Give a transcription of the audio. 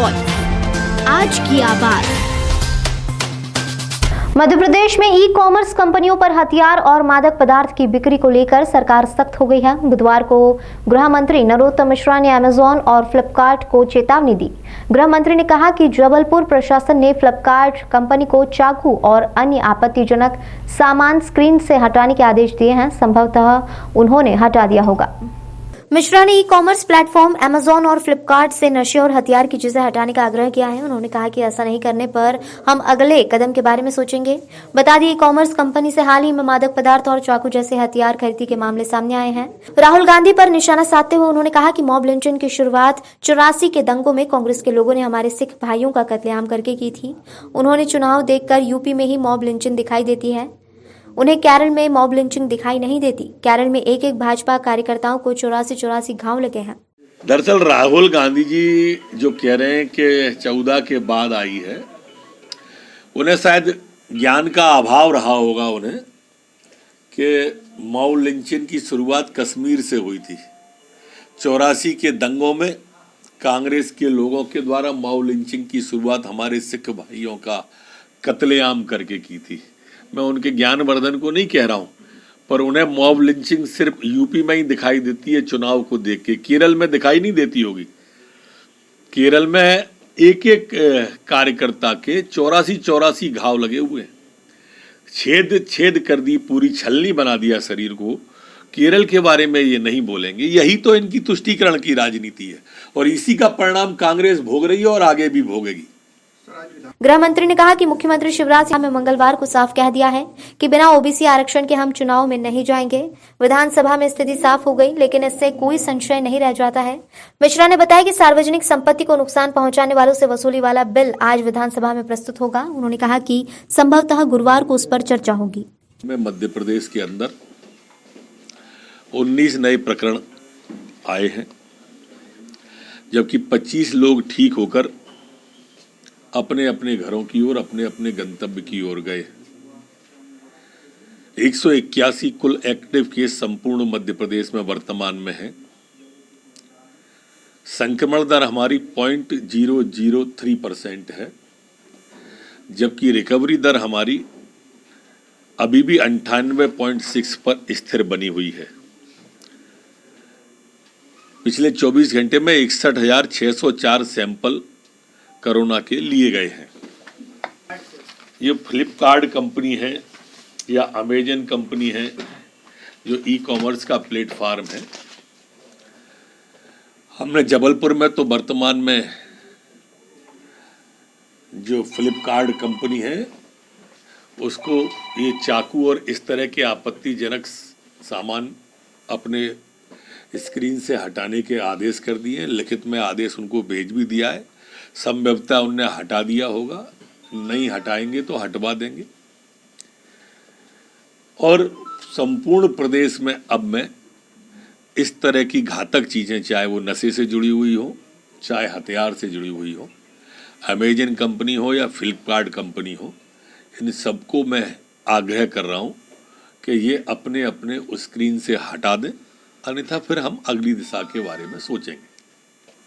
Voice, आज की आवाज। मध्य प्रदेश में ई कॉमर्स कंपनियों पर हथियार और मादक पदार्थ की बिक्री को लेकर सरकार सख्त हो गई है। बुधवार को गृह मंत्री नरोत्तम मिश्रा ने अमेजॉन और फ्लिपकार्ट को चेतावनी दी। गृह मंत्री ने कहा कि जबलपुर प्रशासन ने फ्लिपकार्ट कंपनी को चाकू और अन्य आपत्तिजनक सामान स्क्रीन से हटाने के आदेश दिए हैं। संभवतः उन्होंने हटा दिया होगा। मिश्रा ने ई कॉमर्स प्लेटफॉर्म अमेजॉन और फ्लिपकार्ट से नशे और हथियार की चीजें हटाने का आग्रह किया है। उन्होंने कहा कि ऐसा नहीं करने पर हम अगले कदम के बारे में सोचेंगे। बता दें, ई कॉमर्स कंपनी से हाल ही में मादक पदार्थ और चाकू जैसे हथियार खरीदी के मामले सामने आए हैं। राहुल गांधी पर निशाना साधते हुए उन्होंने कहा कि मॉब लिंचिंग की शुरुआत 84 के दंगों में कांग्रेस के लोगों ने हमारे सिख भाइयों का कत्लेआम करके की थी। उन्होंने चुनाव देखकर यूपी में ही मॉब लिंचिंग दिखाई देती है, उन्हें केरल में मॉब लिंचिंग दिखाई नहीं देती। केरल में एक एक भाजपा कार्यकर्ताओं को 84 घाव लगे हैं। दरअसल राहुल गांधी जी जो कह रहे हैं कि 14 के बाद आई है, उन्हें शायद ज्ञान का अभाव रहा होगा उन्हें कि मॉब लिंचिंग की शुरुआत कश्मीर से हुई थी। 84 के दंगों में कांग्रेस के लोगों के द्वारा मॉब लिंचिंग की शुरुआत हमारे सिख भाइयों का कत्लेआम करके की थी। मैं उनके ज्ञानवर्धन को नहीं कह रहा हूं, पर उन्हें मॉब लिंचिंग सिर्फ यूपी में ही दिखाई देती है चुनाव को देख के। केरल में दिखाई नहीं देती होगी। केरल में एक एक कार्यकर्ता के 84 घाव लगे हुए हैं, छेद कर दी, पूरी छलनी बना दिया शरीर को। केरल के बारे में ये नहीं बोलेंगे। यही तो इनकी तुष्टीकरण की राजनीति है और इसी का परिणाम कांग्रेस भोग रही है और आगे भी भोगेगी। गृह मंत्री ने कहा कि मुख्यमंत्री शिवराज सिंह ने मंगलवार को साफ कह दिया है कि बिना ओबीसी आरक्षण के हम चुनाव में नहीं जाएंगे। विधानसभा में स्थिति साफ हो गई, लेकिन इससे कोई संशय नहीं रह जाता है। मिश्रा ने बताया कि सार्वजनिक संपत्ति को नुकसान पहुंचाने वालों से वसूली वाला बिल आज विधानसभा में प्रस्तुत होगा। उन्होंने कहा कि संभवतः गुरुवार को उस पर चर्चा होगी। मध्य प्रदेश के अंदर 19 नए प्रकरण आए हैं, जबकि 25 लोग ठीक होकर अपने अपने घरों की ओर, अपने अपने गंतव्य की ओर गए। 181 कुल एक्टिव केस संपूर्ण मध्य प्रदेश में वर्तमान में है। संक्रमण दर हमारी 0.003% है, जबकि रिकवरी दर हमारी अभी भी 98.6 पर स्थिर बनी हुई है। पिछले 24 घंटे में 61,604 सैंपल कोरोना के लिए गए हैं। ये फ्लिपकार्ट कंपनी है या अमेजन कंपनी है जो ई कॉमर्स का प्लेटफॉर्म है। हमने जबलपुर में तो वर्तमान में जो फ्लिपकार्ट कंपनी है उसको ये चाकू और इस तरह के आपत्तिजनक सामान अपने स्क्रीन से हटाने के आदेश कर दिए। लिखित में आदेश उनको भेज भी दिया है। संभवतः उन्हें हटा दिया होगा, नहीं हटाएंगे तो हटवा देंगे। और संपूर्ण प्रदेश में अब मैं इस तरह की घातक चीजें, चाहे वो नशे से जुड़ी हुई हो, चाहे हथियार से जुड़ी हुई हो, अमेजन कंपनी हो या फ्लिपकार्ट कंपनी हो, इन सबको मैं आग्रह कर रहा हूं कि ये अपने अपने स्क्रीन से हटा दें, अन्यथा फिर हम अगली दिशा के बारे में सोचेंगे।